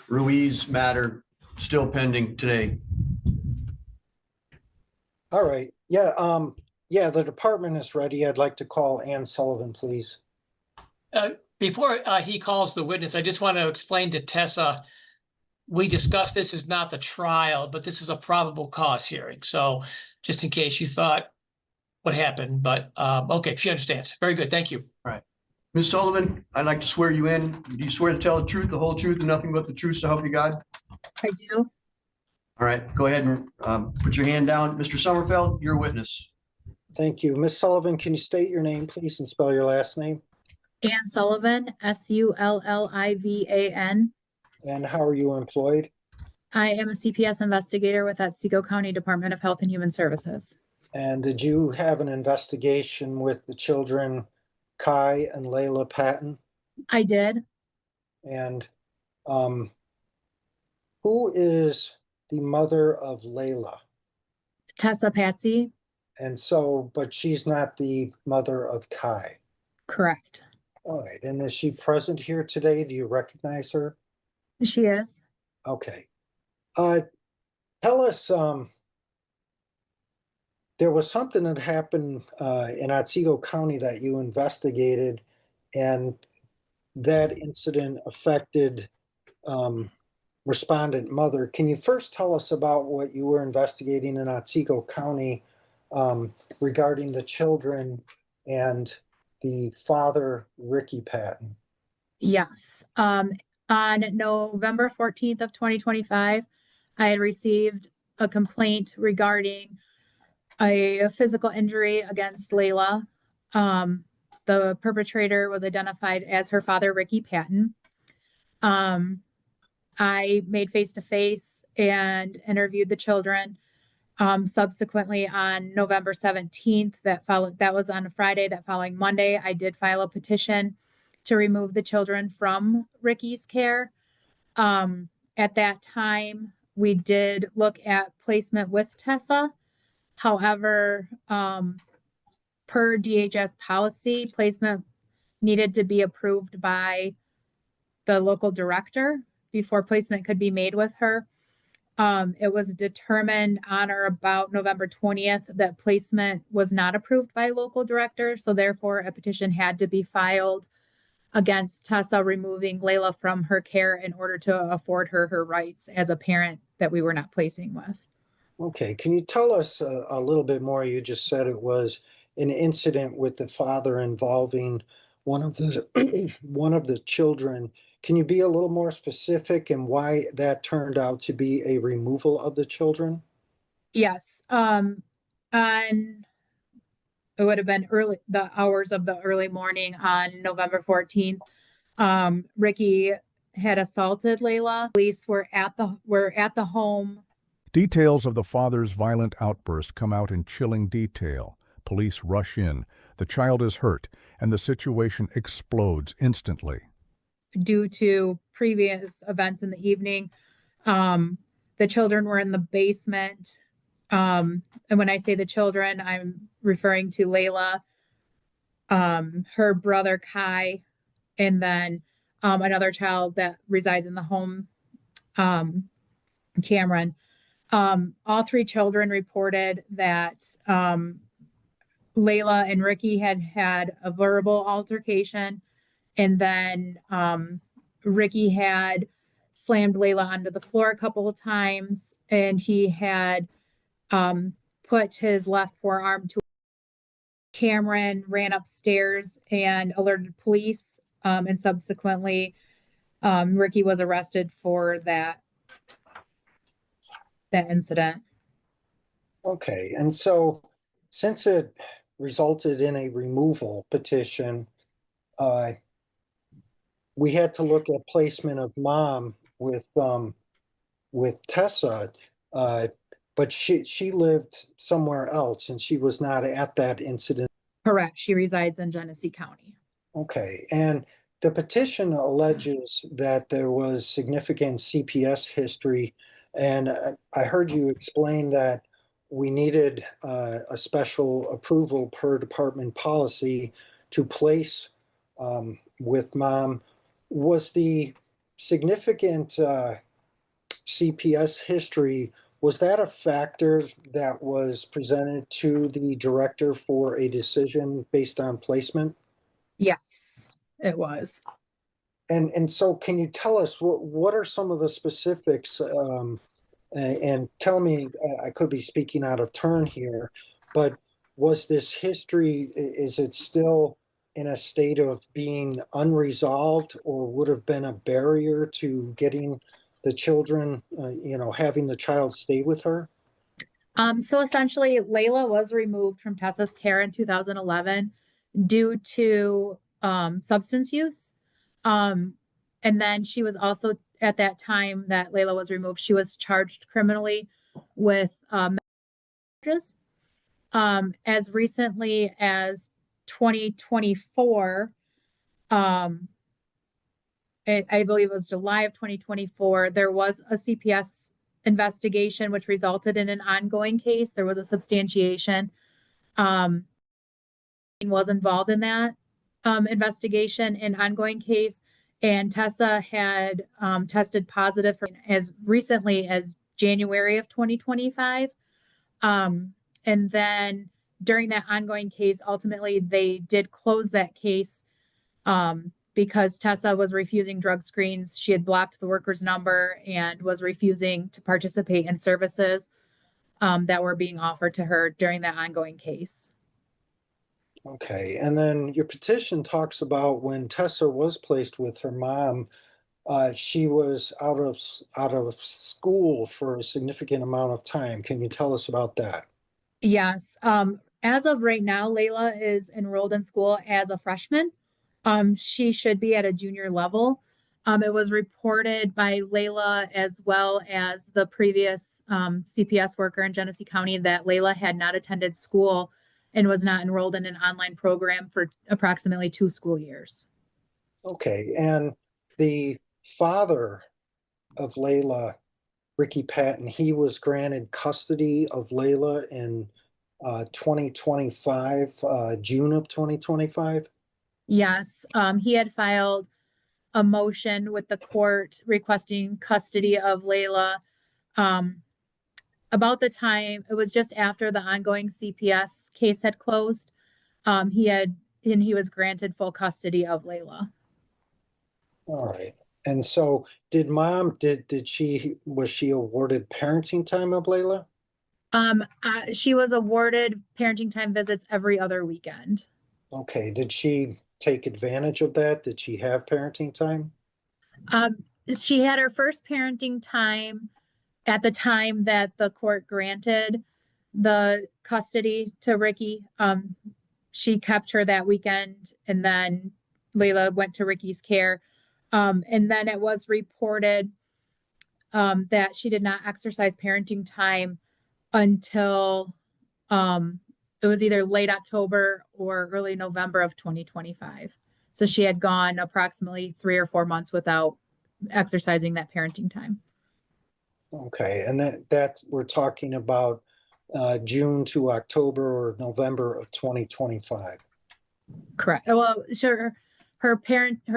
Ruiz matter still pending today. All right. Yeah. Yeah, the department is ready. I'd like to call Ann Sullivan, please. Before he calls the witness, I just want to explain to Tessa, we discussed this is not the trial, but this is a probable cause hearing. So just in case you thought what happened, but okay, she understands. Very good. Thank you. All right. Ms. Sullivan, I'd like to swear you in. Do you swear to tell the truth, the whole truth, and nothing but the truth, so help you God? I do. All right, go ahead and put your hand down. Mr. Sommerfeld, you're a witness. Thank you. Ms. Sullivan, can you state your name, please, and spell your last name? Ann Sullivan, Sullivan. And how are you employed? I am a CPS investigator with Otsego County Department of Health and Human Services. And did you have an investigation with the children, Kai and Layla Patton? I did. And who is the mother of Layla? Tessa Patsy. And so, but she's not the mother of Kai. Correct. All right. And is she present here today? Do you recognize her? She is. Okay. Tell us, there was something that happened in Otsego County that you investigated, and that incident affected respondent mother. Can you first tell us about what you were investigating in Otsego County regarding the children and the father, Ricky Patton? Yes. On November 14th of 2025, I had received a complaint regarding a physical injury against Layla. The perpetrator was identified as her father, Ricky Patton. I made face-to-face and interviewed the children. Subsequently, on November 17th, that was on a Friday, that following Monday, I did file a petition to remove the children from Ricky's care. At that time, we did look at placement with Tessa. However, per DHS policy, placement needed to be approved by the local director before placement could be made with her. It was determined on or about November 20th that placement was not approved by local director. So therefore, a petition had to be filed against Tessa removing Layla from her care in order to afford her her rights as a parent that we were not placing with. Okay, can you tell us a little bit more? You just said it was an incident with the father involving one of the one of the children. Can you be a little more specific and why that turned out to be a removal of the children? Yes. It would have been the hours of the early morning on November 14th. Ricky had assaulted Layla. Police were at the home. Details of the father's violent outburst come out in chilling detail. Police rush in. The child is hurt, and the situation explodes instantly. Due to previous events in the evening, the children were in the basement. And when I say the children, I'm referring to Layla, her brother Kai, and then another child that resides in the home, Cameron. All three children reported that Layla and Ricky had a verbal altercation, and then Ricky had slammed Layla onto the floor a couple of times, and he had put his left forearm to Cameron, ran upstairs and alerted police, and subsequently Ricky was arrested for that incident. Okay, and so since it resulted in a removal petition, we had to look at placement of mom with Tessa, but she lived somewhere else and she was not at that incident. Correct. She resides in Genesee County. Okay, and the petition alleges that there was significant CPS history, and I heard you explain that we needed a special approval per department policy to place with mom. Was the significant CPS history, was that a factor that was presented to the director for a decision based on placement? Yes, it was. And so can you tell us what are some of the specifics? And tell me, I could be speaking out of turn here, but was this history, is it still in a state of being unresolved, or would have been a barrier to getting the children, having the child stay with her? So essentially, Layla was removed from Tessa's care in 2011 due to substance use. And then she was also, at that time that Layla was removed, she was charged criminally with charges. As recently as 2024, I believe it was July of 2024, there was a CPS investigation which resulted in an ongoing case. There was a substantiation. Was involved in that investigation and ongoing case, and Tessa had tested positive for as recently as January of 2025. And then during that ongoing case, ultimately they did close that case because Tessa was refusing drug screens. She had blocked the worker's number and was refusing to participate in services that were being offered to her during that ongoing case. Okay, and then your petition talks about when Tessa was placed with her mom, she was out of school for a significant amount of time. Can you tell us about that? Yes. As of right now, Layla is enrolled in school as a freshman. She should be at a junior level. It was reported by Layla as well as the previous CPS worker in Genesee County that Layla had not attended school and was not enrolled in an online program for approximately 2 school years. Okay, and the father of Layla, Ricky Patton, he was granted custody of Layla in 2025, June of 2025. Yes, he had filed a motion with the court requesting custody of Layla. About the time, it was just after the ongoing CPS case had closed. He was granted full custody of Layla. All right. And so was she awarded parenting time of Layla? She was awarded parenting time visits every other weekend. Okay. Did she take advantage of that? Did she have parenting time? She had her first parenting time at the time that the court granted the custody to Ricky. She kept her that weekend, and then Layla went to Ricky's care. And then it was reported that she did not exercise parenting time until it was either late October or early November of 2025. So she had gone approximately 3 or 4 months without exercising that parenting time. Okay. And that we're talking about June to October or November of 2025. Correct. Well, sure. Her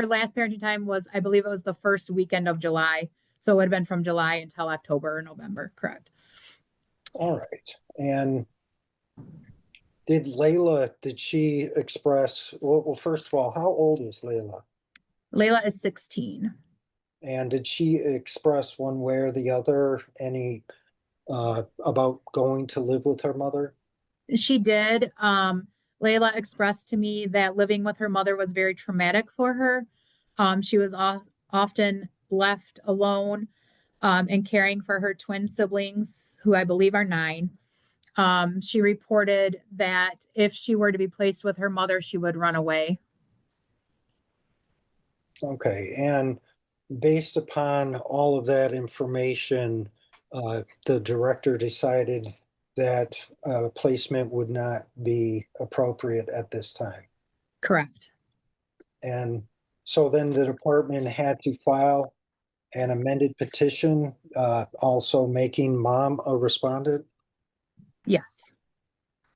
last parenting time was, I believe it was the first weekend of July. So it would have been from July until October or November. Correct. All right. And did she express, well, first of all, how old is Layla? Layla is 16. And did she express one way or the other any about going to live with her mother? She did. Layla expressed to me that living with her mother was very traumatic for her. She was often left alone and caring for her twin siblings, who I believe are 9. She reported that if she were to be placed with her mother, she would run away. Okay. And based upon all of that information, the director decided that placement would not be appropriate at this time. Correct. And so then the department had to file an amended petition, also making mom a respondent. Yes.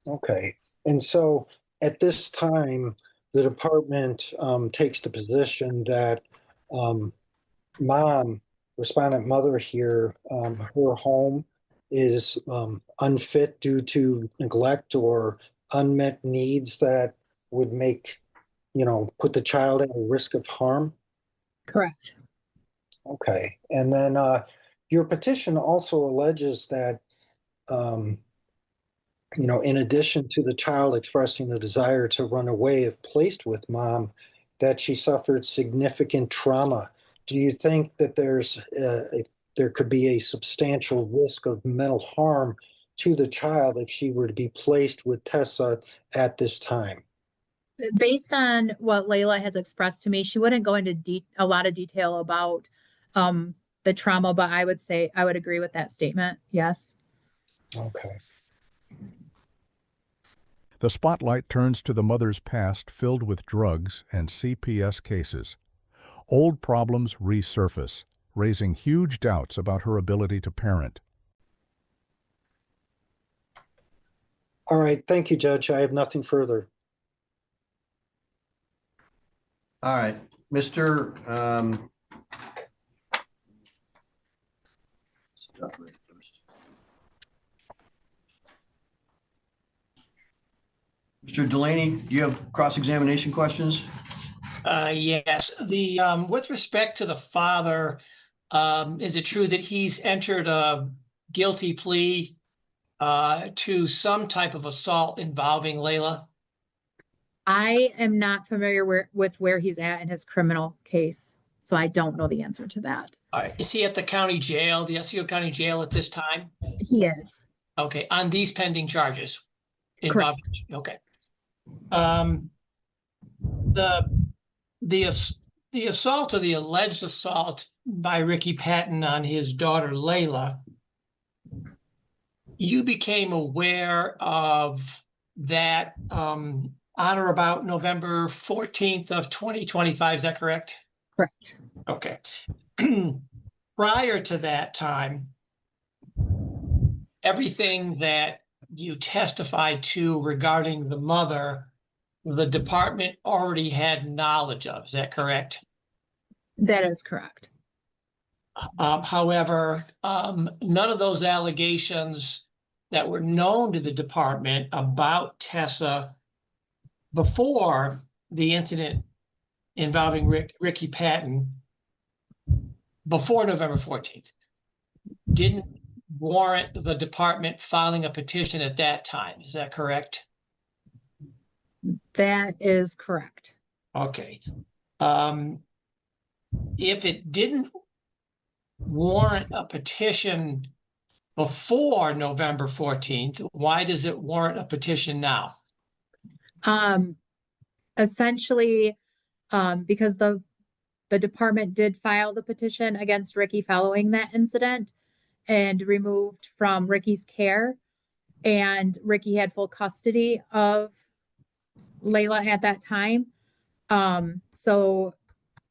Okay. And so at this time, the department takes the position that mom, respondent mother here, her home is unfit due to neglect or unmet needs that would make, put the child at a risk of harm? Correct. Okay. And then your petition also alleges that, um, in addition to the child expressing the desire to run away if placed with mom, that she suffered significant trauma. Do you think that there could be a substantial risk of mental harm to the child if she were to be placed with Tessa at this time? Based on what Layla has expressed to me, she wouldn't go into a lot of detail about the trauma, but I would say I would agree with that statement. Yes. Okay. The spotlight turns to the mother's past filled with drugs and CPS cases. Old problems resurface, raising huge doubts about her ability to parent. All right. Thank you, Judge. I have nothing further. All right, Mr. Stuff right first. Mr. Delaney, do you have cross-examination questions? Yes, with respect to the father, is it true that he's entered a guilty plea to some type of assault involving Layla? I am not familiar with where he's at in his criminal case, so I don't know the answer to that. All right, is he at the county jail, the Otsego County Jail at this time? He is. Okay, on these pending charges? Correct. Okay. The assault or the alleged assault by Ricky Patton on his daughter Layla, you became aware of that on or about November 14th of 2025, is that correct? Correct. Okay. Prior to that time, everything that you testified to regarding the mother, the department already had knowledge of, is that correct? That is correct. However, none of those allegations that were known to the department about Tessa before the incident involving Ricky Patton, before November 14th, didn't warrant the department filing a petition at that time. Is that correct? That is correct. Okay. If it didn't warrant a petition before November 14th, why does it warrant a petition now? Essentially, because the department did file the petition against Ricky following that incident and removed from Ricky's care, and Ricky had full custody of Layla at that time. So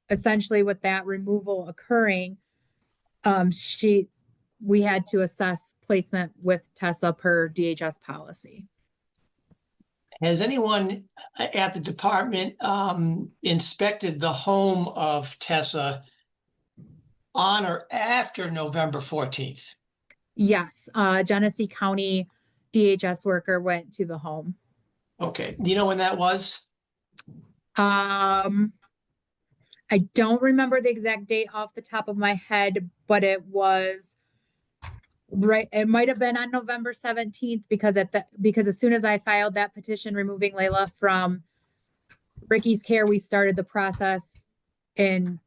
essentially with that removal occurring, we had to assess placement with Tessa per DHS policy. Has anyone at the department inspected the home of Tessa on or after November 14th? Yes, Genesee County DHS worker went to the home. Okay. Do you know when that was? I don't remember the exact date off the top of my head, but it was right. It might have been on November 17th because as soon as I filed that petition removing Layla from Ricky's care, we started the process in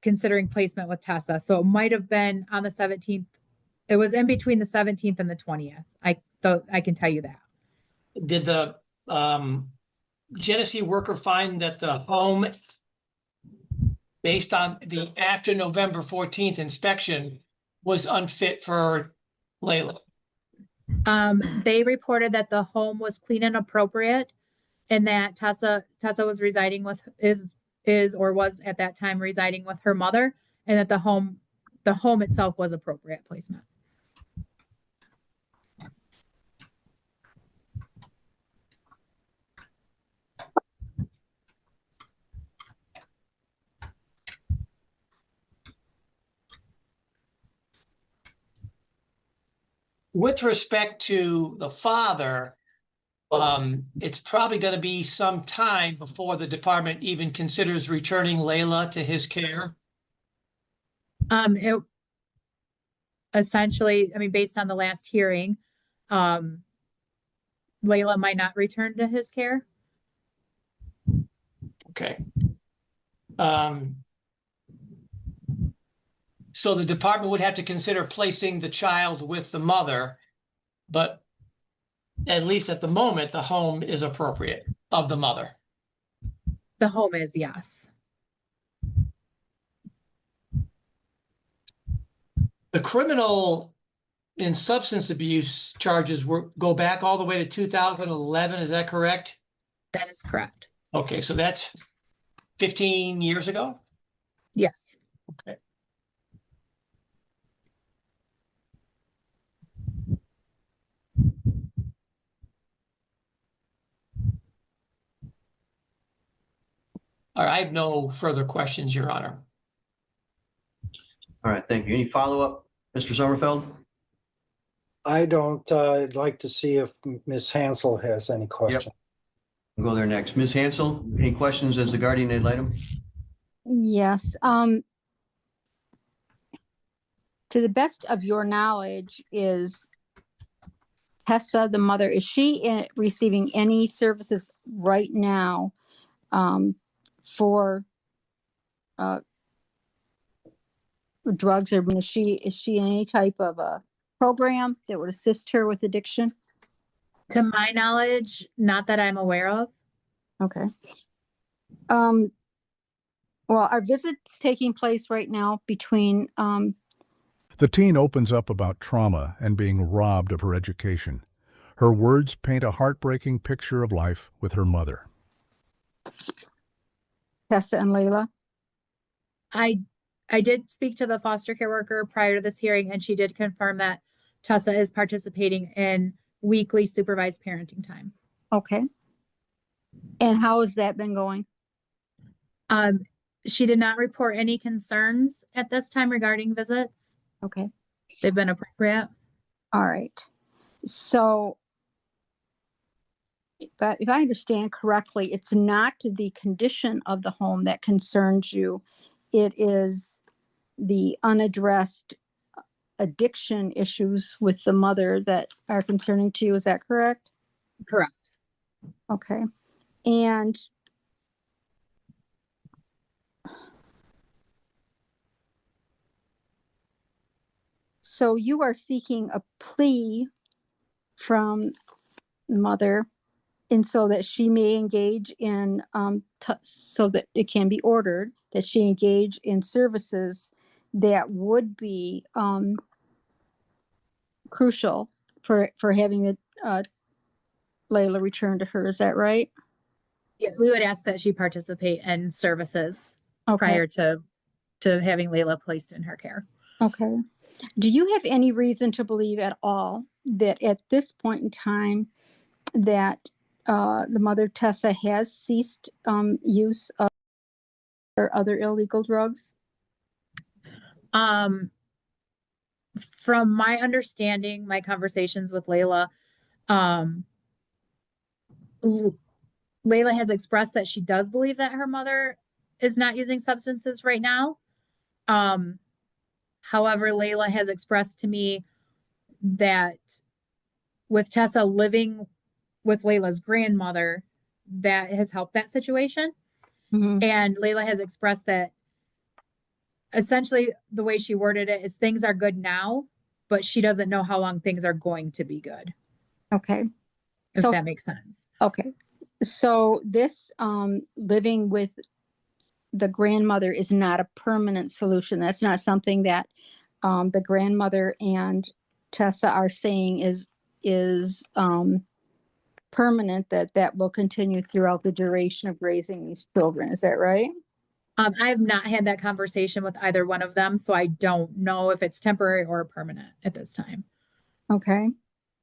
considering placement with Tessa. So it might have been on the 17th. It was in between the 17th and the 20th. I can tell you that. Did the Genesee worker find that the home, based on the after November 14th inspection, was unfit for Layla? They reported that the home was clean and appropriate, and that Tessa was residing with was at that time residing with her mother, and that the home itself was appropriate placement. with respect to the father, it's probably going to be some time before the department even considers returning Layla to his care. It essentially, I mean, based on the last hearing, Layla might not return to his care. Okay. So the department would have to consider placing the child with the mother, but at least at the moment, the home is appropriate of the mother. The home is, yes. The criminal and substance abuse charges go back all the way to 2011. Is that correct? That is correct. Okay, so that's 15 years ago? Yes. Okay. All right, I have no further questions, Your Honor. All right, thank you. Any follow-up, Mr. Sommerfeld? I don't, I'd like to see if Ms. Hansel has any questions. We'll go there next. Ms. Hansel, any questions as the guardian ad litem? Yes. To the best of your knowledge, is Tessa, the mother, is she receiving any services right now for drugs, or is she in any type of a program that would assist her with addiction? To my knowledge, not that I'm aware of. Okay. Well, are visits taking place right now between The teen opens up about trauma and being robbed of her education. Her words paint a heartbreaking picture of life with her mother. Tessa and Layla? I did speak to the foster care worker prior to this hearing, and she did confirm that Tessa is participating in weekly supervised parenting time. Okay. And how has that been going? She did not report any concerns at this time regarding visits. Okay. They've been appropriate. All right. So if I understand correctly, it's not the condition of the home that concerns you. It is the unaddressed addiction issues with the mother that are concerning to you. Is that correct? Correct. Okay. And so you are seeking a plea from the mother, and so that she may engage in, so that it can be ordered that she engage in services that would be crucial for having the Layla return to her. Is that right? Yeah, we would ask that she participate in services Okay. prior to having Layla placed in her care. Okay. Do you have any reason to believe at all that at this point in time that the mother Tessa has ceased use of or other illegal drugs? From my understanding, my conversations with Layla, Layla has expressed that she does believe that her mother is not using substances right now. However, Layla has expressed to me that with Tessa living with Layla's grandmother, that has helped that situation. Mm-hmm. And Layla has expressed that essentially the way she worded it is things are good now, but she doesn't know how long things are going to be good. Okay. If So that makes sense. okay. So this living with the grandmother is not a permanent solution. That's not something that the grandmother and Tessa are saying is permanent, that will continue throughout the duration of raising these children. Is that right? I have not had that conversation with either one of them, so I don't know if it's temporary or permanent at this time. Okay.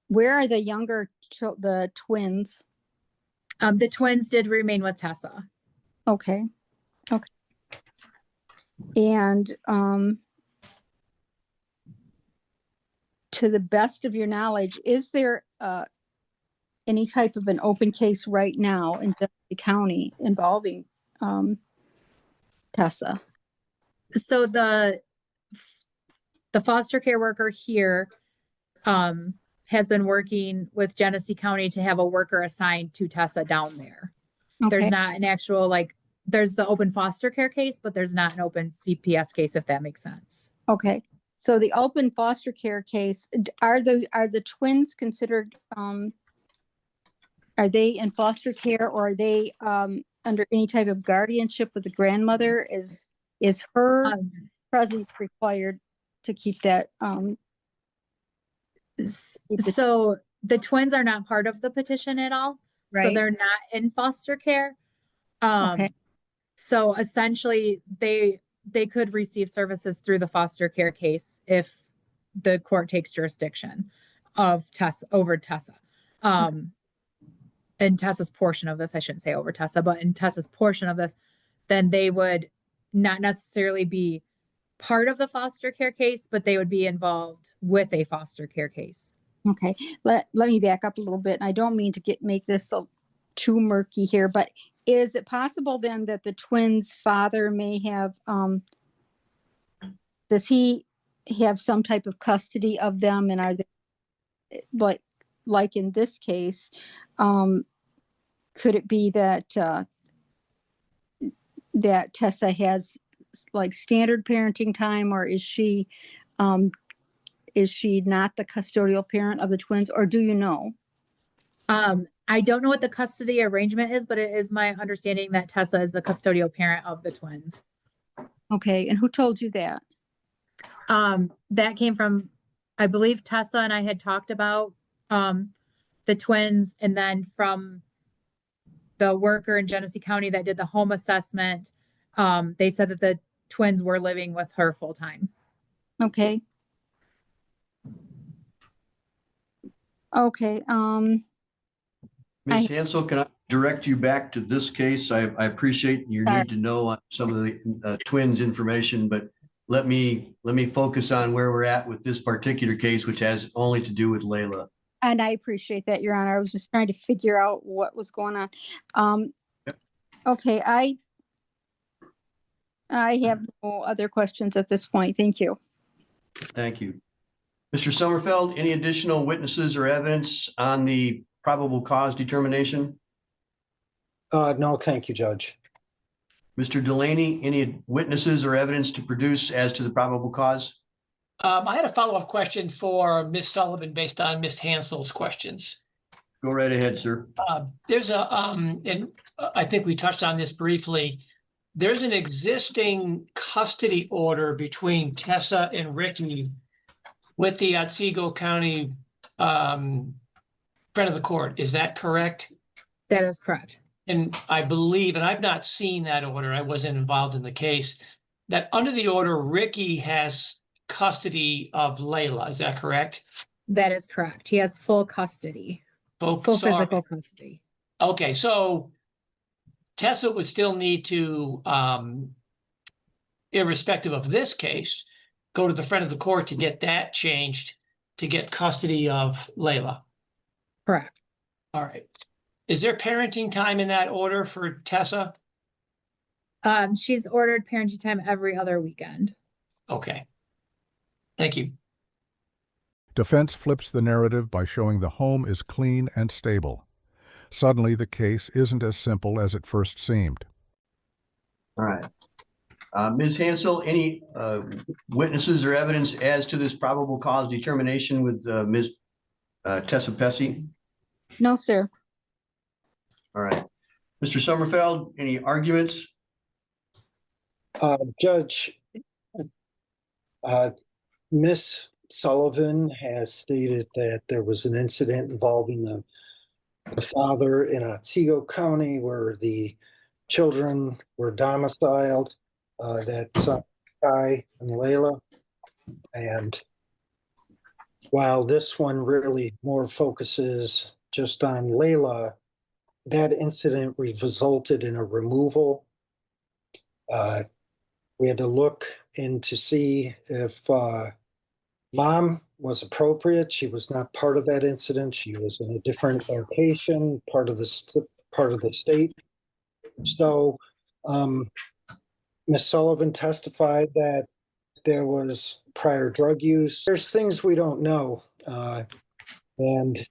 Where are the younger the twins? The twins did remain with Tessa. Okay. Okay. And to the best of your knowledge, is there any type of an open case right now in the county involving Tessa? So the foster care worker here has been working with Genesee County to have a worker assigned to Tessa down there. There's Okay. not an actual, like, there's the open foster care case, but there's not an open CPS case, if that makes sense. Okay. So the open foster care case, are the twins considered, are they in foster care, or are they under any type of guardianship with the grandmother? Is her presence required to keep that? So the twins are not part of the petition at all. So Right. they're not in foster care. Okay. So essentially they could receive services through the foster care case if the court takes jurisdiction of Tessa over Tessa. In Tessa's portion of this, I shouldn't say over Tessa, but in Tessa's portion of this, then they would not necessarily be part of the foster care case, but they would be involved with a foster care case. Okay. Let me back up a little bit. I don't mean to make this too murky here, but is it possible then that the twins' father may have, does he have some type of custody of them? And are they, like in this case, could it be that that Tessa has like standard parenting time, or is she not the custodial parent of the twins, or do you know? I don't know what the custody arrangement is, but it is my understanding that Tessa is the custodial parent of the twins. Okay. And who told you that? That came from, I believe Tessa and I had talked about the twins, and then from the worker in Genesee County that did the home assessment, they said that the twins were living with her full time. Okay. Okay. Ms. Hansel, can I direct you back to this case? I appreciate your need to know on some of the twins information, but let me focus on where we're at with this particular case, which has only to do with Layla. And I appreciate that, Your Honor. I was just trying to figure out what was going on. Yep. Okay, I have no other questions at this point. Thank you. Thank you. Mr. Sommerfeld, any additional witnesses or evidence on the probable cause determination? No, thank you, Judge. Mr. Delaney, any witnesses or evidence to produce as to the probable cause? I had a follow-up question for Ms. Sullivan based on Ms. Hansel's questions. Go right ahead, sir. There's and I think we touched on this briefly. There's an existing custody order between Tessa and Ricky with the Otsego County friend of the court. Is that correct? That is correct. And I believe, and I've not seen that order, I wasn't involved in the case, that under the order, Ricky has custody of Layla. Is that correct? That is correct. He has full custody, full physical custody. Okay, so Tessa would still need to, irrespective of this case, go to the friend of the court to get that changed to get custody of Layla. Correct. All right. Is there parenting time in that order for Tessa? She's ordered parenting time every other weekend. Okay. Thank you. Defense flips the narrative by showing the home is clean and stable. Suddenly, the case isn't as simple as it first seemed. All right. Ms. Hansel, any witnesses or evidence as to this probable cause determination with Ms. Tessa Pesci? No, sir. All right. Mr. Sommerfeld, any arguments? Judge, Miss Sullivan has stated that there was an incident involving the father in Otsego County where the children were domiciled, that's Kai and Layla. And while this one really more focuses just on Layla, that incident resulted in a removal. We had to look in to see if mom was appropriate. She was not part of that incident. She was in a different location, part of the state. So Ms. Sullivan testified that there was prior drug use. There's things we don't know. And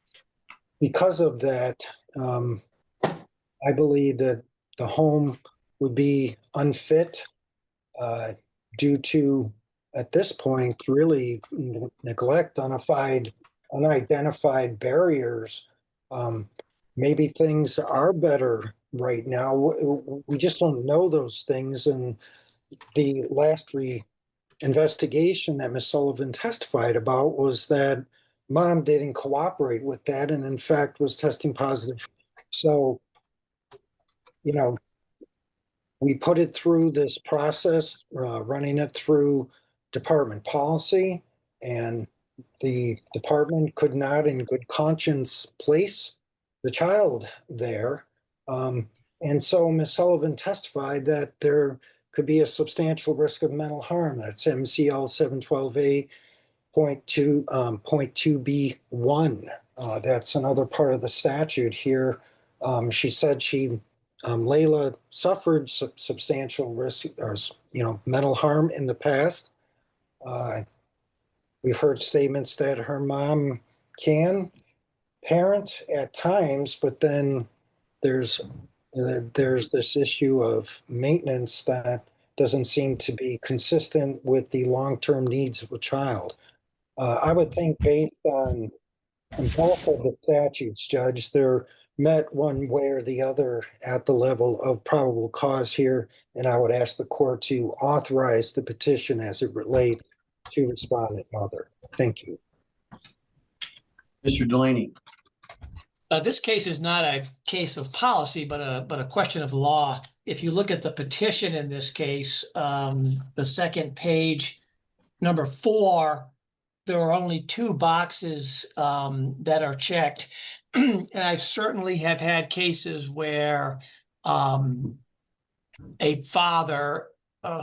because of that, I believe that the home would be unfit due to, at this point, really neglect, unidentified barriers. Maybe things are better right now. We just don't know those things. And the last investigation that Ms. Sullivan testified about was that mom didn't cooperate with that and in fact was testing positive. So, you know, we put it through this process, running it through department policy, and the department could not in good conscience place the child there. And so Ms. Sullivan testified that there could be a substantial risk of mental harm. That's MCL 712A.2B1. That's another part of the statute here. She said Layla suffered substantial risk or, mental harm in the past. We've heard statements that her mom can parent at times, but then there's this issue of maintenance that doesn't seem to be consistent with the long-term needs of a child. I would think based on both of the statutes, Judge, they're met one way or the other at the level of probable cause here, and I would ask the court to authorize the petition as it relates to respondent mother. Thank you. Mr. Delaney. This case is not a case of policy, but a question of law. If you look at the petition in this case, the second page, number 4, there are only 2 boxes that are checked. And I certainly have had cases where a father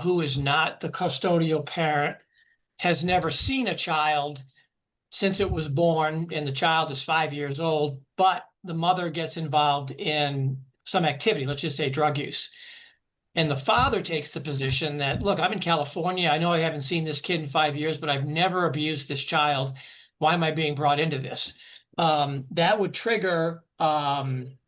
who is not the custodial parent has never seen a child since it was born, and the child is 5 years old, but the mother gets involved in some activity, let's just say drug use. And the father takes the position that, look, I'm in California. I know I haven't seen this kid in 5 years, but I've never abused this child. Why am I being brought into this? That would trigger one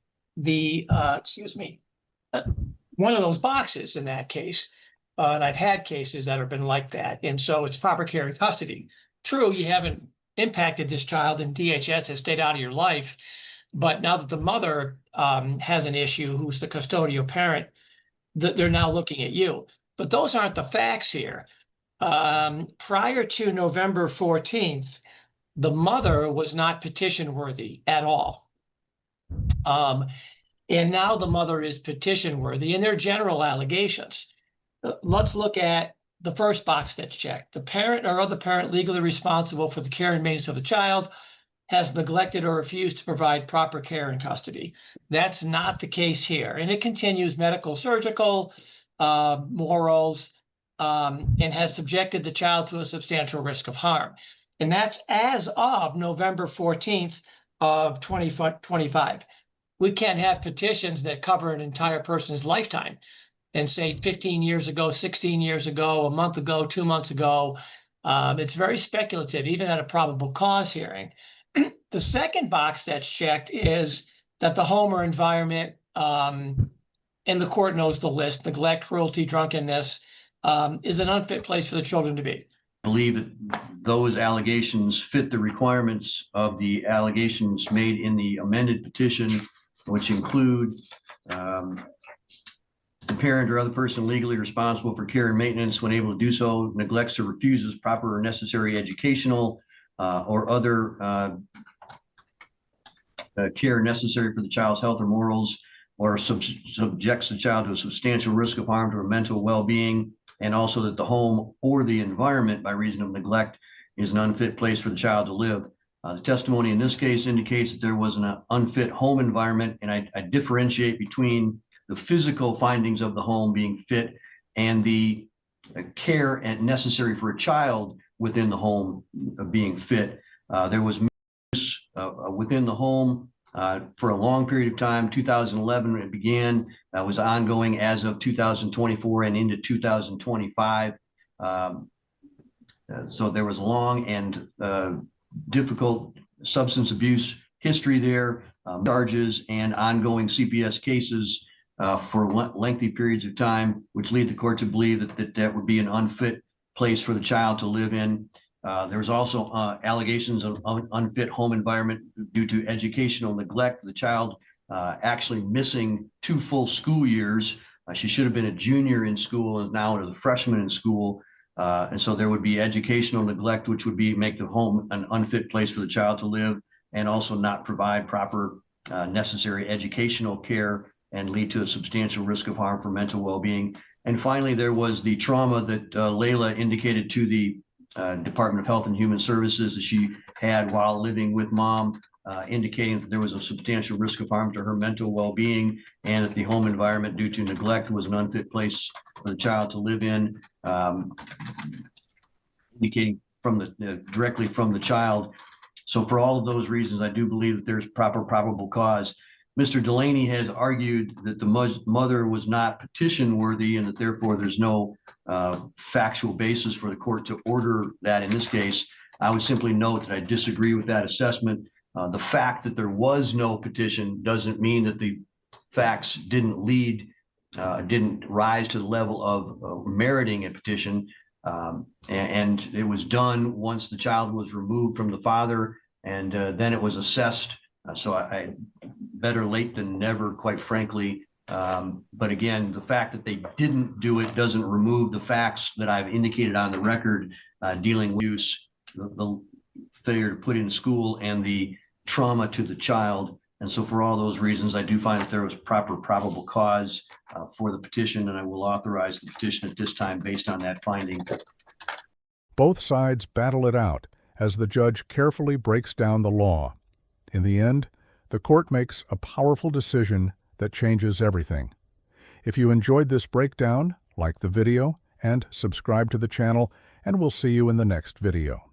of those boxes in that case. And I've had cases that have been like that. And so it's proper care and custody. True, you haven't impacted this child and DHS has stayed out of your life. But now that the mother has an issue, who's the custodial parent, they're now looking at you. But those aren't the facts here. Prior to November 14th, the mother was not petition worthy at all. And now the mother is petition worthy, and they're general allegations. Let's look at the first box that's checked. The parent or other parent legally responsible for the care and maintenance of the child has neglected or refused to provide proper care and custody. That's not the case here. And it continues medical, surgical, morals, and has subjected the child to a substantial risk of harm. And that's as of November 14th of 2025. We can't have petitions that cover an entire person's lifetime and say 15 years ago, 16 years ago, a month ago, 2 months ago. It's very speculative, even at a probable cause hearing. The second box that's checked is that the home or environment, and the court knows the list, neglect, cruelty, drunkenness, is an unfit place for the children to be. I believe that those allegations fit the requirements of the allegations made in the amended petition, which include the parent or other person legally responsible for care and maintenance, when able to do so, neglects or refuses proper or necessary educational or other care necessary for the child's health or morals, or subjects the child to a substantial risk of harm to her mental well-being, and also that the home or the environment by reason of neglect is an unfit place for the child to live. The testimony in this case indicates that there was an unfit home environment, and I differentiate between the physical findings of the home being fit and the care and necessary for a child within the home being fit. There was within the home for a long period of time. 2011 it began, was ongoing as of 2024 and into 2025. So there was long and difficult substance abuse history there, charges and ongoing CPS cases for lengthy periods of time, which lead the court to believe that would be an unfit place for the child to live in. There was also allegations of unfit home environment due to educational neglect. The child actually missing 2 full school years. She should have been a junior in school and now is a freshman in school. And so there would be educational neglect, which would make the home an unfit place for the child to live, and also not provide proper necessary educational care and lead to a substantial risk of harm for mental well-being. And finally, there was the trauma that Layla indicated to the Department of Health and Human Services that she had while living with mom, indicating that there was a substantial risk of harm to her mental well-being and that the home environment due to neglect was an unfit place for the child to live in, indicating directly from the child. So for all of those reasons, I do believe that there's proper probable cause. Mr. Delaney has argued that the mother was not petition worthy and that therefore there's no factual basis for the court to order that in this case. I would simply note that I disagree with that assessment. The fact that there was no petition doesn't mean that the facts didn't rise to the level of meriting a petition. And it was done once the child was removed from the father, and then it was assessed. So I better late than never, quite frankly. But again, the fact that they didn't do it doesn't remove the facts that I've indicated on the record dealing with use, the failure to put in school and the trauma to the child. And so for all those reasons, I do find that there was proper probable cause for the petition, and I will authorize the petition at this time based on that finding. Both sides battle it out as the judge carefully breaks down the law. In the end, the court makes a powerful decision that changes everything. If you enjoyed this breakdown, like the video and subscribe to the channel, and we'll see you in the next video.